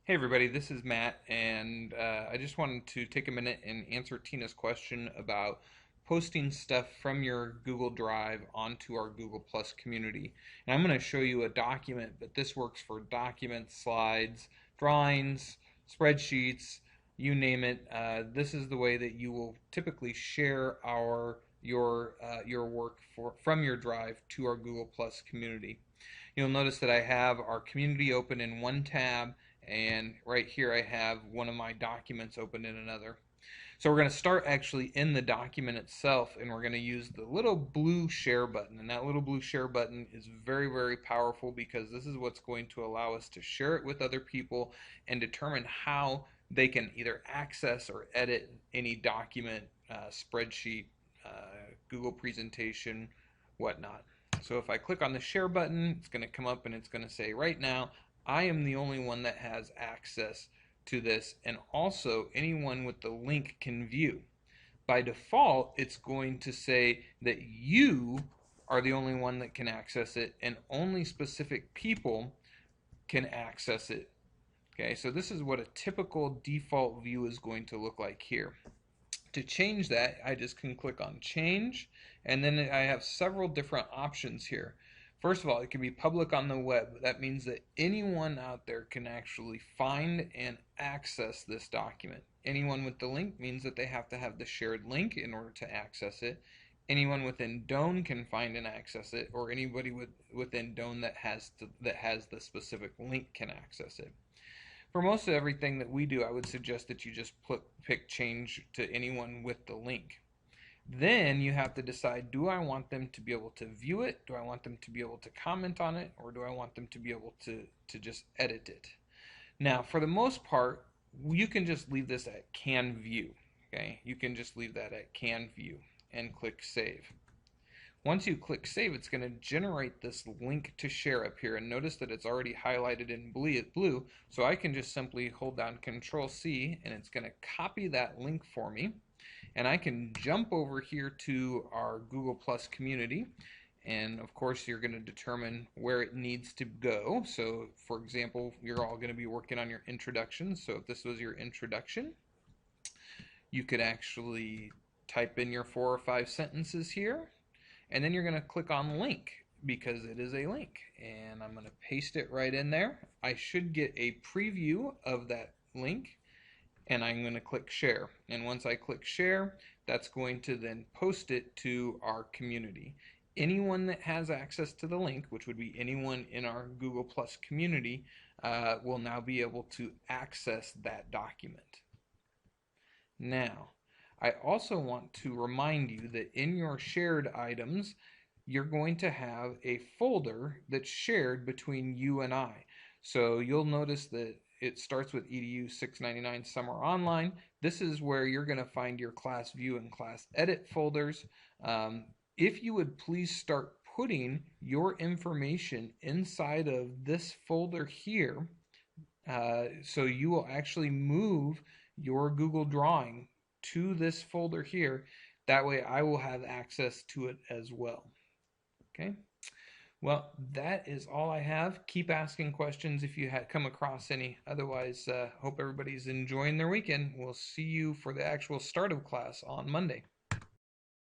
Hey everybody, this is Matt, and I just wanted to take a minute and answer Tina's question about posting stuff from your Google Drive onto our Google Plus community. And I'm going to show you a document, but this works for documents, slides, drawings, spreadsheets, you name it. This is the way that you will typically share your work from your Drive to our Google Plus community. You'll notice that I have our community open in one tab, and right here I have one of my documents open in another. So we're going to start actually in the document itself, and we're going to use the little blue share button. And that little blue share button is very, very powerful because this is what's going to allow us to share it with other people and determine how they can either access or edit any document, spreadsheet, Google presentation, whatnot. So if I click on the share button, it's going to come up and it's going to say right now I am the only one that has access to this, and also anyone with the link can view. By default, it's going to say that you are the only one that can access it and only specific people can access it. Okay, so this is what a typical default view is going to look like here. To change that, I just can click on change, and then I have several different options here. First of all, it can be public on the web. That means that anyone out there can actually find and access this document. Anyone with the link means that they have to have the shared link in order to access it. Anyone within Doan can find and access it, or anybody within Doan that has the specific link can access it. For most of everything that we do, I would suggest that you just pick change to anyone with the link. Then you have to decide, do I want them to be able to view it? Do I want them to be able to comment on it? Or do I want them to be able to just edit it? Now, for the most part, you can just leave this at can view. Okay, you can just leave that at can view and click save. Once you click save, it's going to generate this link to share up here, and notice that it's already highlighted in blue, so I can just simply hold down Control C and it's going to copy that link for me, and I can jump over here to our Google Plus community, and of course you're going to determine where it needs to go. So for example, you're all going to be working on your introduction, so if this was your introduction, you could actually type in your 4 or 5 sentences here, and then you're going to click on link because it is a link, and I'm going to paste it right in there. I should get a preview of that link, and I'm going to click share, and once I click share, that's going to then post it to our community. Anyone that has access to the link, which would be anyone in our Google Plus community, will now be able to access that document. Now, I also want to remind you that in your shared items, you're going to have a folder that's shared between you and I. So you'll notice that it starts with EDU 699 Summer Online. This is where you're going to find your class view and class edit folders. If you would please start putting your information inside of this folder here, so you will actually move your Google drawing to this folder here. That way I will have access to it as well. Okay, well, that is all I have. Keep asking questions if you come across any. Otherwise, hope everybody's enjoying their weekend. We'll see you for the actual start of class on Monday.